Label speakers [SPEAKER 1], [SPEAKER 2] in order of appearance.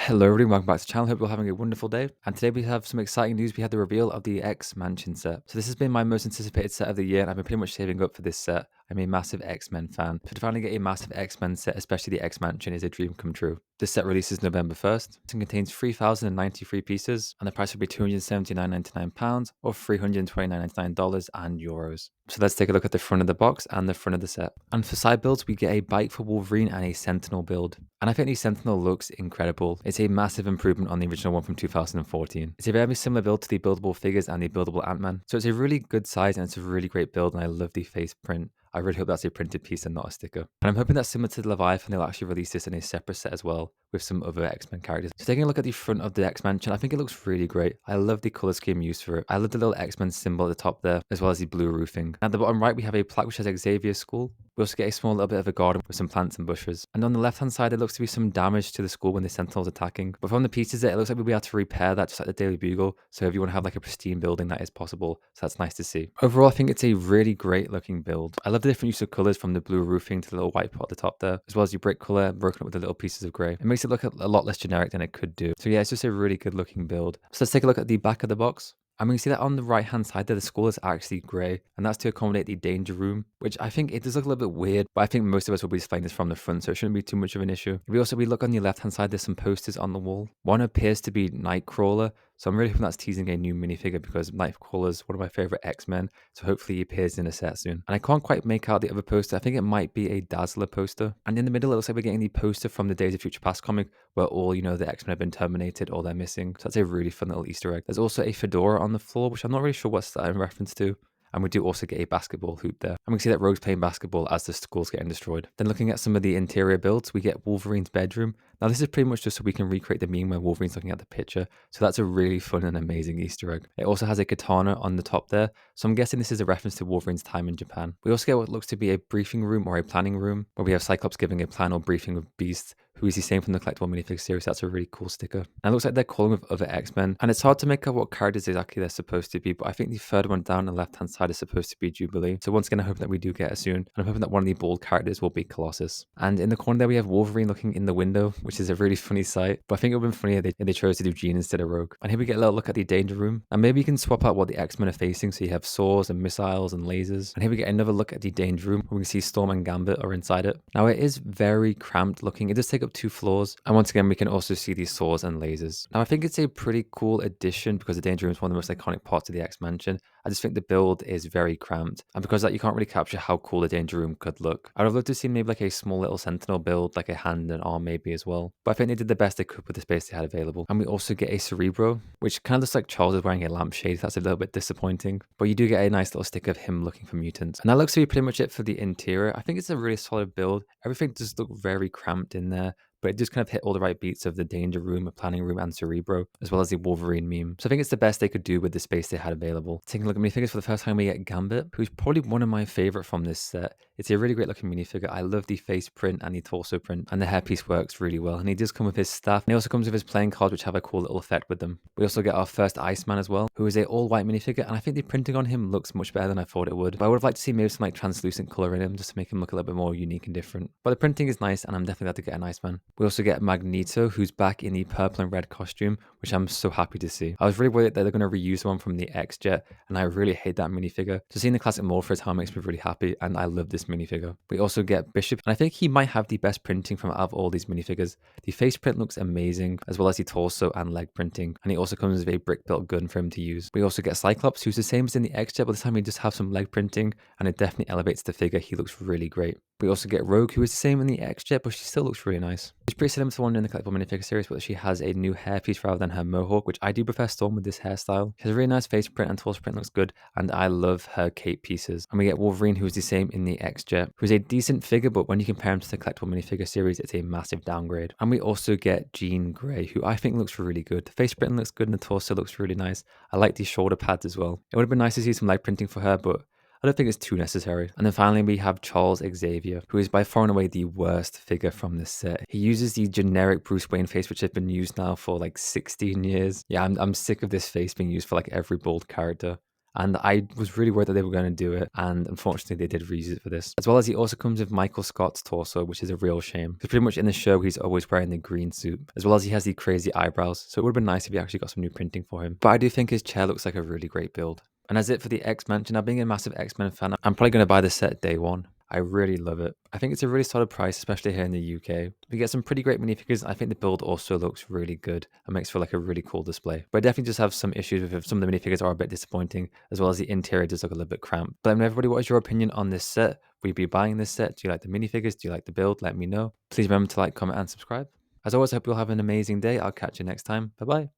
[SPEAKER 1] Hello everyone, welcome back to the channel. Hope you're having a wonderful day. And today we have some exciting news. We had the reveal of the X Mansion set. So this has been my most anticipated set of the year, and I've been pretty much saving up for this set. I'm a massive X-Men fan. So to finally get a massive X-Men set, especially the X Mansion, is a dream come true. This set releases November 1st. It contains 3,093 pieces, and the price will be £279.99 or $329.99 and euros. So let's take a look at the front of the box and the front of the set. And for side builds, we get a bike for Wolverine and a Sentinel build. And I think the Sentinel looks incredible. It's a massive improvement on the original one from 2014. It's a very similar build to the buildable figures and the buildable Ant-Man. So it's a really good size and it's a really great build, and I love the face print. I really hope that's a printed piece and not a sticker. And I'm hoping that similar to the Leviathan, they'll actually release this in a separate set as well with some other X-Men characters. So taking a look at the front of the X-Mansion, I think it looks really great. I love the color scheme used for it. I love the little X-Men symbol at the top there, as well as the blue roofing. At the bottom right, we have a plaque which has Xavier's school. We also get a small little bit of a garden with some plants and bushes. And on the left hand side, it looks to be some damage to the school when the Sentinel's attacking. But from the pieces there, it looks like we'll be able to repair that just like the Daily Bugle. So if you want to have like a pristine building, that is possible. So that's nice to see. Overall, I think it's a really great looking build. I love the different use of colors from the blue roofing to the little white pot at the top there, as well as your brick color broken up with the little pieces of grey. It makes it look a lot less generic than it could do. So yeah, it's just a really good looking build. So let's take a look at the back of the box. And we can see that on the right hand side there, the skull is actually grey, and that's to accommodate the danger room, which I think it does look a little bit weird, but I think most of us will be displaying this from the front, so it shouldn't be too much of an issue. If we look on the left hand side, there's some posters on the wall. One appears to be Nightcrawler, so I'm really hoping that's teasing a new minifigure because Nightcrawler is one of my favourite X-Men, so hopefully he appears in a set soon. And I can't quite make out the other poster. I think it might be a Dazzler poster. And in the middle, it looks like we're getting the poster from the Days of Future Past comic where all, the X-Men have been terminated or they're missing. So that's a really fun little Easter egg. There's also a fedora on the floor, which I'm not really sure what's that in reference to. And we do also get a basketball hoop there. And we can see that Rogue's playing basketball as the school's getting destroyed. Then looking at some of the interior builds, we get Wolverine's bedroom. Now this is pretty much just so we can recreate the meme where Wolverine's looking at the picture. So that's a really fun and amazing Easter egg. It also has a katana on the top there. So I'm guessing this is a reference to Wolverine's time in Japan. We also get what looks to be a briefing room or a planning room where we have Cyclops giving a plan or briefing of Beast, who is the same from the collectible minifig series. That's a really cool sticker. And it looks like they're calling with other X-Men. And it's hard to make out what characters exactly they're supposed to be, but I think the third one down on the left-hand side is supposed to be Jubilee. So once again, I hope that we do get it soon. And I'm hoping that one of the bald characters will be Colossus. And in the corner there, we have Wolverine looking in the window, which is a really funny sight. But I think it would have been funnier if they chose to do Jean instead of Rogue. And here we get a little look at the danger room. And maybe you can swap out what the X-Men are facing. So you have swords and missiles and lasers. And here we get another look at the danger room where we can see Storm and Gambit are inside it. Now it is very cramped looking. It does take up 2 floors. And once again, we can also see these swords and lasers. Now I think it's a pretty cool addition because the danger room is one of the most iconic parts of the X-Mansion. I just think the build is very cramped. And because of that, you can't really capture how cool the danger room could look. I'd have loved to see maybe like a small little Sentinel build, like a hand and arm maybe as well. But I think they did the best they could with the space they had available. And we also get a Cerebro, which kind of looks like Charles is wearing a lampshade. That's a little bit disappointing. But you do get a nice little stick of him looking for mutants. And that looks to be pretty much it for the interior. I think it's a really solid build. Everything does look very cramped in there, but it just kind of hit all the right beats of the danger room, a planning room, and Cerebro, as well as the Wolverine meme. So I think it's the best they could do with the space they had available. Taking a look at minifigures, for the first time we get Gambit, who's probably one of my favorite from this set. It's a really great looking minifigure. I love the face print and the torso print, and the hairpiece works really well. And he does come with his staff, and he also comes with his playing cards, which have a cool little effect with them. We also get our first Iceman as well, who is a all white minifigure, and I think the printing on him looks much better than I thought it would. But I would have liked to see maybe some like translucent color in him, just to make him look a little bit more unique and different. But the printing is nice, and I'm definitely glad to get an Iceman. We also get Magneto, who's back in the purple and red costume, which I'm so happy to see. I was really worried that they're going to reuse one from the X-Jet, and I really hate that minifigure. So seeing the classic mold for his helmet makes me really happy, and I love this minifigure. We also get Bishop, and I think he might have the best printing from out of all these minifigures. The face print looks amazing, as well as the torso and leg printing, and he also comes with a brick-built gun for him to use. We also get Cyclops, who's the same as in the X-Jet, but this time he just has some leg printing, and it definitely elevates the figure. He looks really great. We also get Rogue, who is the same in the X-Jet, but she still looks really nice. She's pretty similar to one in the collectible minifigure series, but she has a new hairpiece rather than her mohawk, which I do prefer Storm with this hairstyle. She has a really nice face print and torso print looks good, and I love her cape pieces. And we get Wolverine, who is the same in the X-Jet, who's a decent figure, but when you compare him to the collectible minifigure series, it's a massive downgrade. And we also get Jean Grey, who I think looks really good. The face print looks good and the torso looks really nice. I like these shoulder pads as well. It would have been nice to see some leg printing for her, but I don't think it's too necessary. And then finally, we have Charles Xavier, who is by far and away the worst figure from this set. He uses the generic Bruce Wayne face, which has been used now for like 16 years. Yeah, I'm sick of this face being used for like every bald character. and I was really worried that they were going to do it, and unfortunately they did reuse it for this. As well as he also comes with Michael Scott's torso, which is a real shame. Because pretty much in the show, he's always wearing the green suit, as well as he has the crazy eyebrows, so it would have been nice if he actually got some new printing for him. But I do think his chair looks like a really great build. And as it for the X-Mansion, now being a massive X-Men fan, I'm probably going to buy this set day one. I really love it. I think it's a really solid price, especially here in the UK. We get some pretty great minifigures. I think the build also looks really good and makes for like a really cool display. But I definitely just have some issues with it. Some of the minifigures are a bit disappointing, as well as the interior does look a little bit cramped. But everybody, what is your opinion on this set? Will you be buying this set? Do you like the minifigures? Do you like the build? Let me know. Please remember to like, comment, and subscribe. As always, I hope you'll have an amazing day. I'll catch you next time. Bye bye.